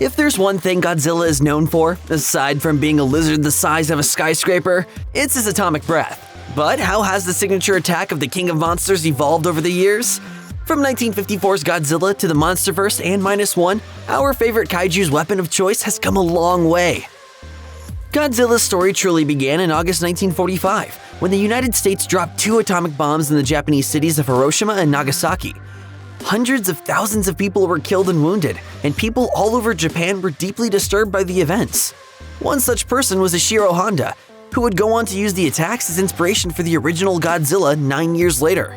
If there's one thing Godzilla is known for, aside from being a lizard the size of a skyscraper, it's his atomic breath. But how has the signature attack of the King of Monsters evolved over the years? From 1954's Godzilla to the MonsterVerse and Minus One, our favorite kaiju's weapon of choice has come a long way. Godzilla's story truly began in August 1945, when the United States dropped 2 atomic bombs in the Japanese cities of Hiroshima and Nagasaki. Hundreds of thousands of people were killed and wounded, and people all over Japan were deeply disturbed by the events. One such person was Ishiro Honda, who would go on to use the attacks as inspiration for the original Godzilla 9 years later.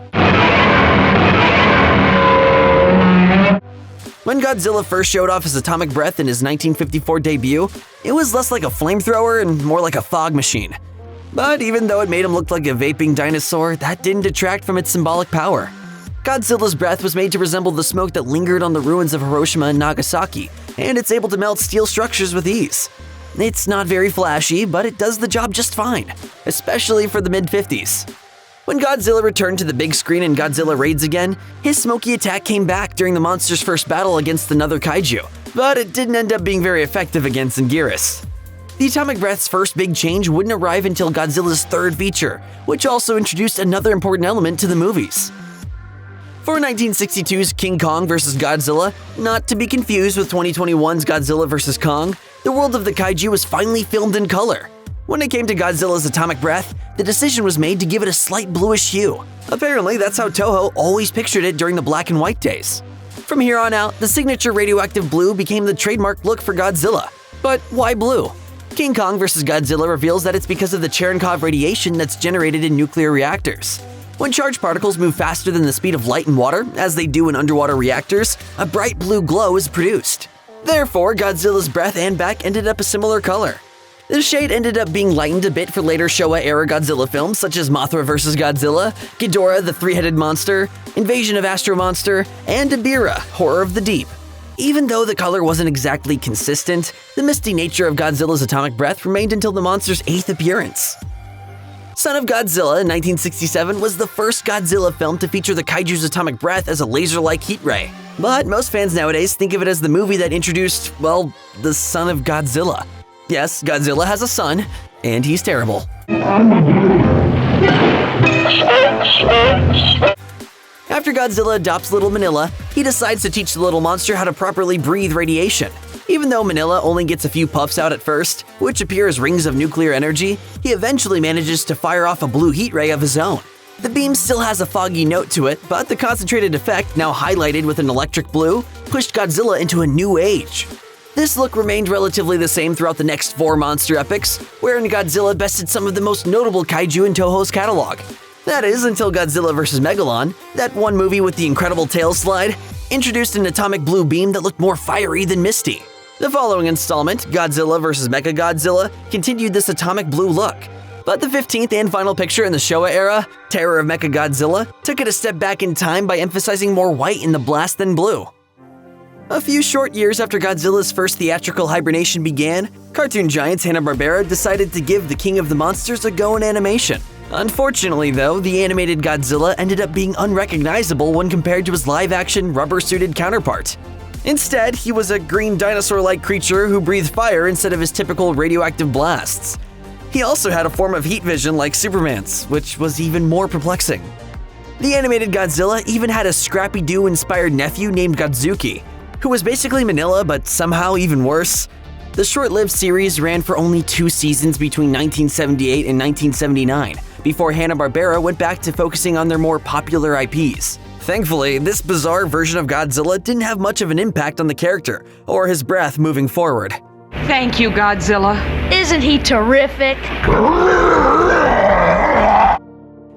When Godzilla first showed off his atomic breath in his 1954 debut, it was less like a flamethrower and more like a fog machine. But even though it made him look like a vaping dinosaur, that didn't detract from its symbolic power. Godzilla's breath was made to resemble the smoke that lingered on the ruins of Hiroshima and Nagasaki, and it's able to melt steel structures with ease. It's not very flashy, but it does the job just fine, especially for the mid-50s. When Godzilla returned to the big screen in Godzilla Raids again, his Smoky attack came back during the monster's first battle against another kaiju, but it didn't end up being very effective against Anguirus. The atomic breath's first big change wouldn't arrive until Godzilla's third feature, which also introduced another important element to the movies. For 1962's King Kong vs. Godzilla, not to be confused with 2021's Godzilla vs. Kong, the world of the kaiju was finally filmed in color. When it came to Godzilla's atomic breath, the decision was made to give it a slight bluish hue. Apparently, that's how Toho always pictured it during the black and white days. From here on out, the signature radioactive blue became the trademark look for Godzilla. But why blue? King Kong vs. Godzilla reveals that it's because of the Cherenkov radiation that's generated in nuclear reactors. When charged particles move faster than the speed of light and water, as they do in underwater reactors, a bright blue glow is produced. Therefore, Godzilla's breath and back ended up a similar color. The shade ended up being lightened a bit for later Showa-era Godzilla films such as Mothra vs. Godzilla, Ghidorah the Three-Headed Monster, Invasion of Astro Monster, and Ebirah, Horror of the Deep. Even though the color wasn't exactly consistent, the misty nature of Godzilla's atomic breath remained until the monster's 8th appearance. Son of Godzilla in 1967 was the first Godzilla film to feature the kaiju's atomic breath as a laser-like heat ray. But most fans nowadays think of it as the movie that introduced, well, the son of Godzilla. Yes, Godzilla has a son, and he's terrible. After Godzilla adopts Little Manila, he decides to teach the little monster how to properly breathe radiation. Even though Manila only gets a few puffs out at first, which appear as rings of nuclear energy, he eventually manages to fire off a blue heat ray of his own. The beam still has a foggy note to it, but the concentrated effect, now highlighted with an electric blue, pushed Godzilla into a new age. This look remained relatively the same throughout the next 4 monster epics, wherein Godzilla bested some of the most notable kaiju in Toho's catalog. That is, until Godzilla vs. Megalon, that one movie with the incredible tail slide, introduced an atomic blue beam that looked more fiery than misty. The following installment, Godzilla vs. Mechagodzilla, continued this atomic blue look. But the 15th and final picture in the Showa era, Terror of Mechagodzilla, took it a step back in time by emphasizing more white in the blast than blue. A few short years after Godzilla's first theatrical hibernation began, cartoon giants Hanna-Barbera decided to give the King of the Monsters a go in animation. Unfortunately, though, the animated Godzilla ended up being unrecognizable when compared to his live-action, rubber-suited counterpart. Instead, he was a green dinosaur-like creature who breathed fire instead of his typical radioactive blasts. He also had a form of heat vision like Superman's, which was even more perplexing. The animated Godzilla even had a Scrappy-Doo-inspired nephew named Godzuki, who was basically Manila but somehow even worse. The short-lived series ran for only 2 seasons between 1978 and 1979, before Hanna-Barbera went back to focusing on their more popular IPs. Thankfully, this bizarre version of Godzilla didn't have much of an impact on the character, or his breath moving forward. Thank you, Godzilla. Isn't he terrific?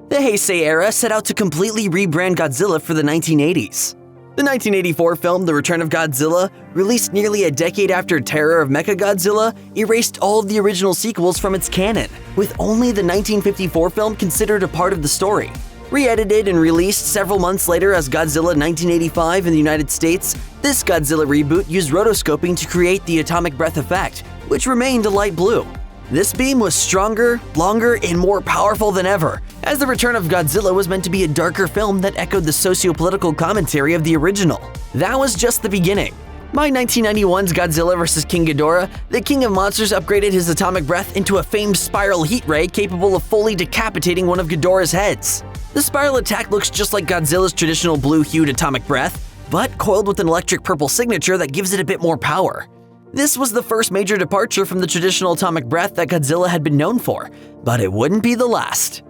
The Heisei era set out to completely rebrand Godzilla for the 1980s. The 1984 film The Return of Godzilla, released nearly a decade after Terror of Mechagodzilla, erased all of the original sequels from its canon, with only the 1954 film considered a part of the story. Re-edited and released several months later as Godzilla 1985 in the United States, this Godzilla reboot used rotoscoping to create the atomic breath effect, which remained a light blue. This beam was stronger, longer, and more powerful than ever, as The Return of Godzilla was meant to be a darker film that echoed the socio-political commentary of the original. That was just the beginning. By 1991's Godzilla vs. King Ghidorah, the King of Monsters upgraded his atomic breath into a famed spiral heat ray capable of fully decapitating one of Ghidorah's heads. The spiral attack looks just like Godzilla's traditional blue-hued atomic breath, but coiled with an electric purple signature that gives it a bit more power. This was the first major departure from the traditional atomic breath that Godzilla had been known for, but it wouldn't be the last.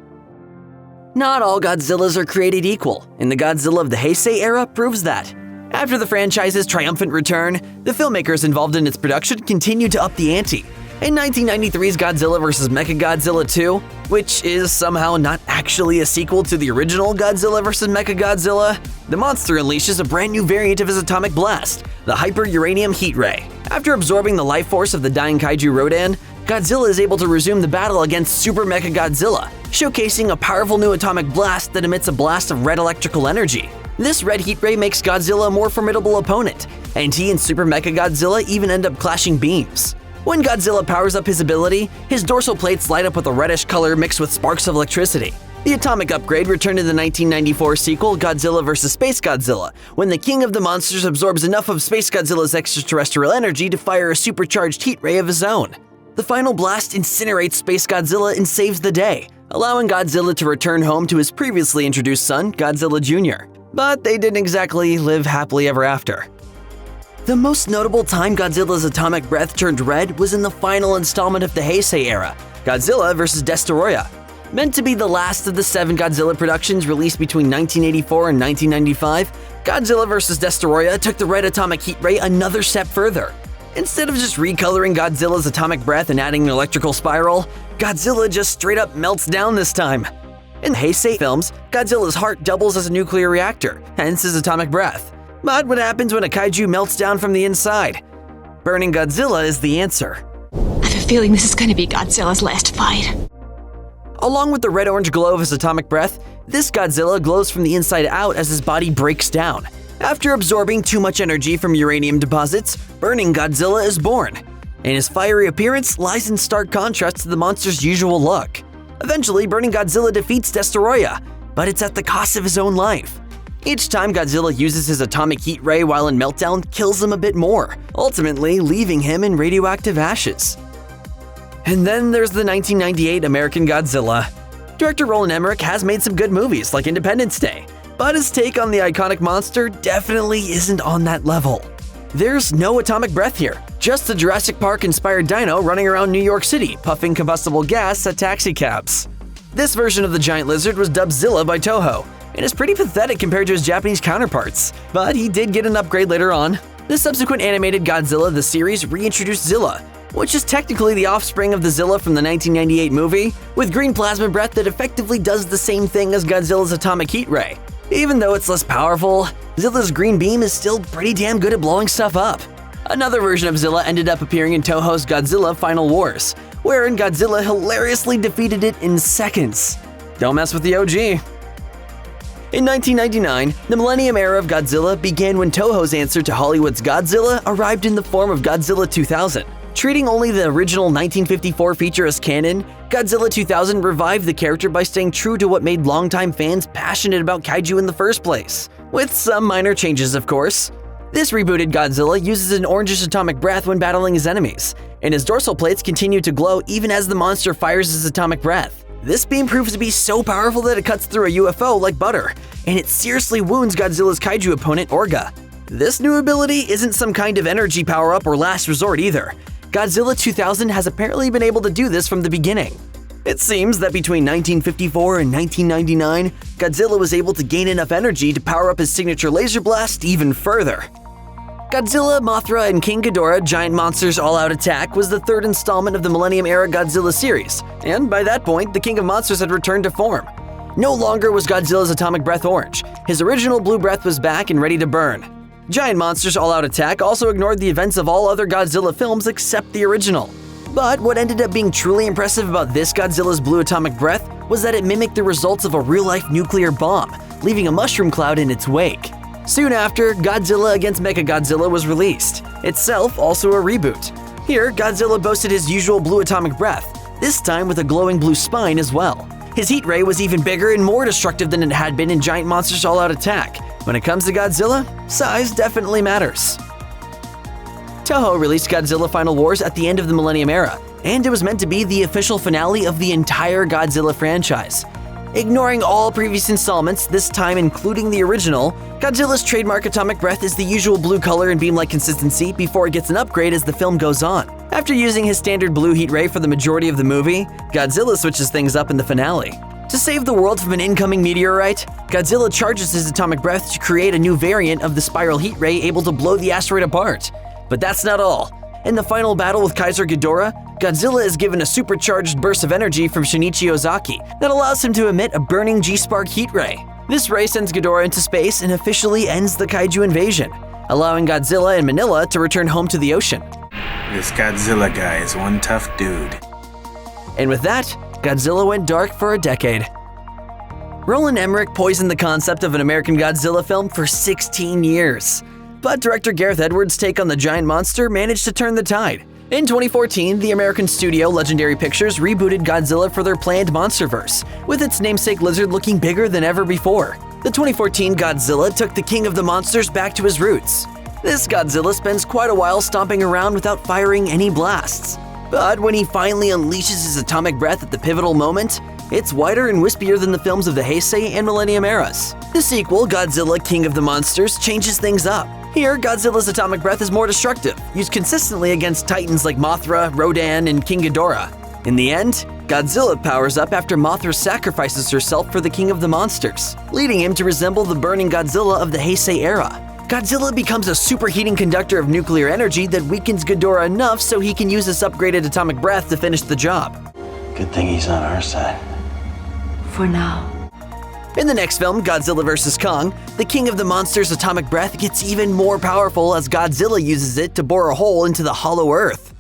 Not all Godzillas are created equal, and the Godzilla of the Heisei era proves that. After the franchise's triumphant return, the filmmakers involved in its production continued to up the ante. In 1993's Godzilla vs. Mechagodzilla 2, which is somehow not actually a sequel to the original Godzilla vs. Mechagodzilla, the monster unleashes a brand new variant of his atomic blast, the Hyper-Uranium Heat Ray. After absorbing the life force of the dying kaiju Rodan, Godzilla is able to resume the battle against Super Mechagodzilla, showcasing a powerful new atomic blast that emits a blast of red electrical energy. This red heat ray makes Godzilla a more formidable opponent, and he and Super Mechagodzilla even end up clashing beams. When Godzilla powers up his ability, his dorsal plates light up with a reddish color mixed with sparks of electricity. The atomic upgrade returned in the 1994 sequel Godzilla vs. Space Godzilla, when the King of the Monsters absorbs enough of Space Godzilla's extraterrestrial energy to fire a supercharged heat ray of his own. The final blast incinerates Space Godzilla and saves the day, allowing Godzilla to return home to his previously introduced son, Godzilla Jr. But they didn't exactly live happily ever after. The most notable time Godzilla's atomic breath turned red was in the final installment of the Heisei era, Godzilla vs. Destoroyah. Meant to be the last of the 7 Godzilla productions released between 1984 and 1995, Godzilla vs. Destoroyah took the red atomic heat ray another step further. Instead of just recoloring Godzilla's atomic breath and adding an electrical spiral, Godzilla just straight up melts down this time. In the Heisei films, Godzilla's heart doubles as a nuclear reactor, hence his atomic breath. But what happens when a kaiju melts down from the inside? Burning Godzilla is the answer. I have a feeling this is going to be Godzilla's last fight. Along with the red-orange glow of his atomic breath, this Godzilla glows from the inside out as his body breaks down. After absorbing too much energy from uranium deposits, Burning Godzilla is born, and his fiery appearance lies in stark contrast to the monster's usual look. Eventually, Burning Godzilla defeats Destoroyah, but it's at the cost of his own life. Each time Godzilla uses his atomic heat ray while in meltdown kills him a bit more, ultimately leaving him in radioactive ashes. And then there's the 1998 American Godzilla. Director Roland Emmerich has made some good movies like Independence Day, but his take on the iconic monster definitely isn't on that level. There's no atomic breath here, just a Jurassic Park-inspired dino running around New York City, puffing combustible gas at taxicabs. This version of the giant lizard was dubbed Zilla by Toho, and is pretty pathetic compared to his Japanese counterparts, but he did get an upgrade later on. The subsequent animated Godzilla the series reintroduced Zilla, which is technically the offspring of the Zilla from the 1998 movie, with green plasma breath that effectively does the same thing as Godzilla's atomic heat ray. Even though it's less powerful, Zilla's green beam is still pretty damn good at blowing stuff up. Another version of Zilla ended up appearing in Toho's Godzilla Final Wars, wherein Godzilla hilariously defeated it in seconds. Don't mess with the OG. In 1999, the Millennium era of Godzilla began when Toho's answer to Hollywood's Godzilla arrived in the form of Godzilla 2000. Treating only the original 1954 feature as canon, Godzilla 2000 revived the character by staying true to what made longtime fans passionate about kaiju in the first place, with some minor changes of course. This rebooted Godzilla uses an orangish atomic breath when battling his enemies, and his dorsal plates continue to glow even as the monster fires his atomic breath. This beam proves to be so powerful that it cuts through a UFO like butter, and it seriously wounds Godzilla's kaiju opponent Orga. This new ability isn't some kind of energy power-up or last resort either. Godzilla 2000 has apparently been able to do this from the beginning. It seems that between 1954 and 1999, Godzilla was able to gain enough energy to power up his signature laser blast even further. Godzilla, Mothra, and King Ghidorah Giant Monsters All-Out Attack was the third installment of the Millennium-era Godzilla series, and by that point, the King of Monsters had returned to form. No longer was Godzilla's atomic breath orange. His original blue breath was back and ready to burn. Giant Monsters All-Out Attack also ignored the events of all other Godzilla films except the original. But what ended up being truly impressive about this Godzilla's blue atomic breath was that it mimicked the results of a real-life nuclear bomb, leaving a mushroom cloud in its wake. Soon after, Godzilla vs. Mechagodzilla was released, itself also a reboot. Here, Godzilla boasted his usual blue atomic breath, this time with a glowing blue spine as well. His heat ray was even bigger and more destructive than it had been in Giant Monsters All-Out Attack. When it comes to Godzilla, size definitely matters. Toho released Godzilla Final Wars at the end of the Millennium Era, and it was meant to be the official finale of the entire Godzilla franchise. Ignoring all previous installments, this time including the original, Godzilla's trademark atomic breath is the usual blue color and beam-like consistency before it gets an upgrade as the film goes on. After using his standard blue heat ray for the majority of the movie, Godzilla switches things up in the finale. To save the world from an incoming meteorite, Godzilla charges his atomic breath to create a new variant of the spiral heat ray able to blow the asteroid apart. But that's not all. In the final battle with Kaiser Ghidorah, Godzilla is given a supercharged burst of energy from Shinichi Ozaki that allows him to emit a burning G-Spark heat ray. This ray sends Ghidorah into space and officially ends the kaiju invasion, allowing Godzilla and Manila to return home to the ocean. This Godzilla guy is one tough dude. And with that, Godzilla went dark for a decade. Roland Emmerich poisoned the concept of an American Godzilla film for 16 years. But director Gareth Edwards' take on the giant monster managed to turn the tide. In 2014, the American studio Legendary Pictures rebooted Godzilla for their planned MonsterVerse, with its namesake lizard looking bigger than ever before. The 2014 Godzilla took the king of the monsters back to his roots. This Godzilla spends quite a while stomping around without firing any blasts. But when he finally unleashes his atomic breath at the pivotal moment, it's whiter and wispier than the films of the Heisei and Millennium eras. The sequel, Godzilla King of the Monsters, changes things up. Here, Godzilla's atomic breath is more destructive, used consistently against titans like Mothra, Rodan, and King Ghidorah. In the end, Godzilla powers up after Mothra sacrifices herself for the King of the Monsters, leading him to resemble the burning Godzilla of the Heisei era. Godzilla becomes a superheating conductor of nuclear energy that weakens Ghidorah enough so he can use his upgraded atomic breath to finish the job. Good thing he's on our side. For now. In the next film, Godzilla vs. Kong, the King of the Monsters' atomic breath gets even more powerful as Godzilla uses it to bore a hole into the hollow earth.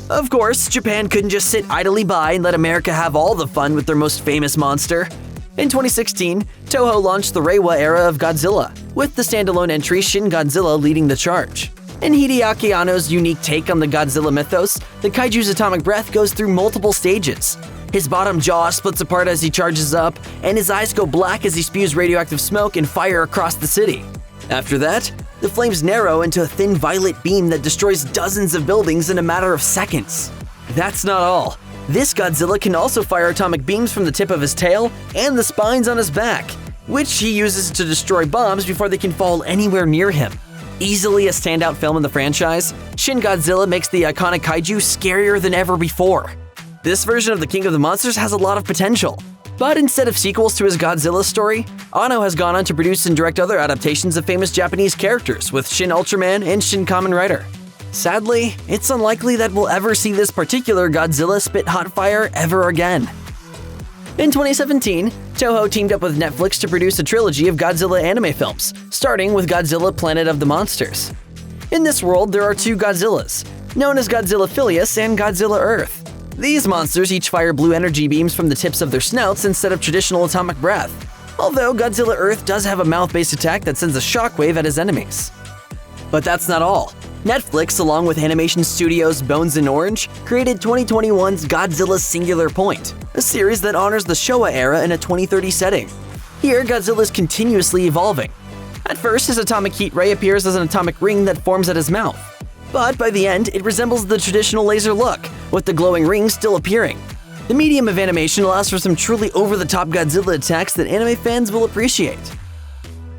Of course, Japan couldn't just sit idly by and let America have all the fun with their most famous monster. In 2016, Toho launched the Reiwa era of Godzilla, with the standalone entry Shin Godzilla leading the charge. In Hideaki Anno's unique take on the Godzilla mythos, the kaiju's atomic breath goes through multiple stages. His bottom jaw splits apart as he charges up, and his eyes go black as he spews radioactive smoke and fire across the city. After that, the flames narrow into a thin violet beam that destroys dozens of buildings in a matter of seconds. That's not all. This Godzilla can also fire atomic beams from the tip of his tail and the spines on his back, which he uses to destroy bombs before they can fall anywhere near him. Easily a standout film in the franchise, Shin Godzilla makes the iconic kaiju scarier than ever before. This version of the King of the Monsters has a lot of potential. But instead of sequels to his Godzilla story, Anno has gone on to produce and direct other adaptations of famous Japanese characters with Shin Ultraman and Shin Kamen Rider. Sadly, it's unlikely that we'll ever see this particular Godzilla spit hot fire ever again. In 2017, Toho teamed up with Netflix to produce a trilogy of Godzilla anime films, starting with Godzilla Planet of the Monsters. In this world, there are two Godzillas, known as Godzilla Filius and Godzilla Earth. These monsters each fire blue energy beams from the tips of their snouts instead of traditional atomic breath, although Godzilla Earth does have a mouth-based attack that sends a shockwave at his enemies. But that's not all. Netflix, along with animation studios Bones and Orange, created 2021's Godzilla Singular Point, a series that honors the Showa era in a 2030 setting. Here, Godzilla is continuously evolving. At first, his atomic heat ray appears as an atomic ring that forms at his mouth. But by the end, it resembles the traditional laser look, with the glowing ring still appearing. The medium of animation allows for some truly over-the-top Godzilla attacks that anime fans will appreciate.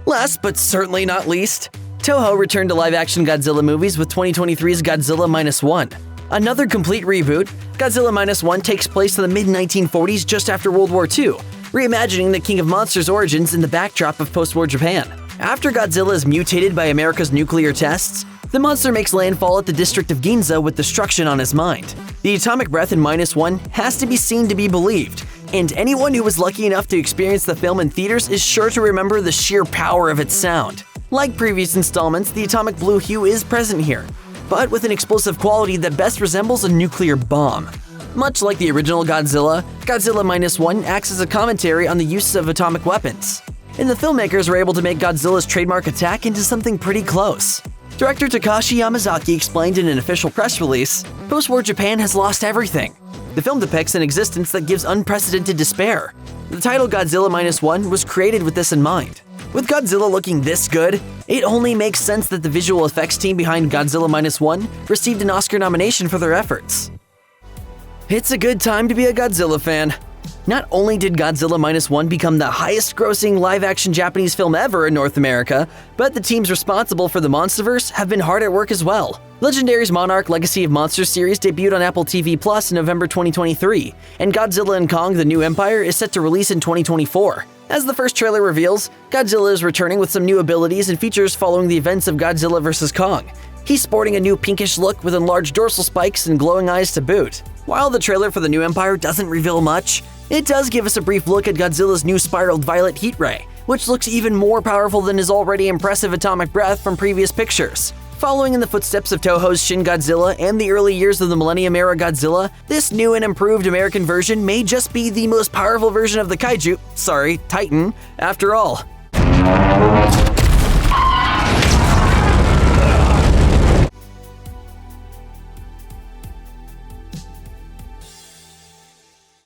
Last but certainly not least, Toho returned to live-action Godzilla movies with 2023's Godzilla Minus One. Another complete reboot, Godzilla Minus One takes place in the mid-1940s just after World War II, reimagining the King of Monsters' origins in the backdrop of post-war Japan. After Godzilla is mutated by America's nuclear tests, the monster makes landfall at the district of Ginza with destruction on his mind. The atomic breath in Minus One has to be seen to be believed, and anyone who was lucky enough to experience the film in theaters is sure to remember the sheer power of its sound. Like previous installments, the atomic blue hue is present here, but with an explosive quality that best resembles a nuclear bomb. Much like the original Godzilla, Godzilla Minus One acts as a commentary on the use of atomic weapons. And the filmmakers were able to make Godzilla's trademark attack into something pretty close. Director Takashi Yamazaki explained in an official press release, "Post-war Japan has lost everything. The film depicts an existence that gives unprecedented despair. The title Godzilla Minus One was created with this in mind. With Godzilla looking this good, it only makes sense that the visual effects team behind Godzilla Minus One received an Oscar nomination for their efforts. It's a good time to be a Godzilla fan. Not only did Godzilla Minus One become the highest-grossing live-action Japanese film ever in North America, but the teams responsible for the MonsterVerse have been hard at work as well. Legendary's Monarch Legacy of Monsters series debuted on Apple TV Plus in November 2023, and Godzilla & Kong: The New Empire is set to release in 2024. As the first trailer reveals, Godzilla is returning with some new abilities and features following the events of Godzilla vs. Kong. He's sporting a new pinkish look with enlarged dorsal spikes and glowing eyes to boot. While the trailer for The New Empire doesn't reveal much, it does give us a brief look at Godzilla's new spiraled violet heat ray, which looks even more powerful than his already impressive atomic breath from previous pictures. Following in the footsteps of Toho's Shin Godzilla and the early years of the Millennium era Godzilla, this new and improved American version may just be the most powerful version of the kaiju, Titan, after all.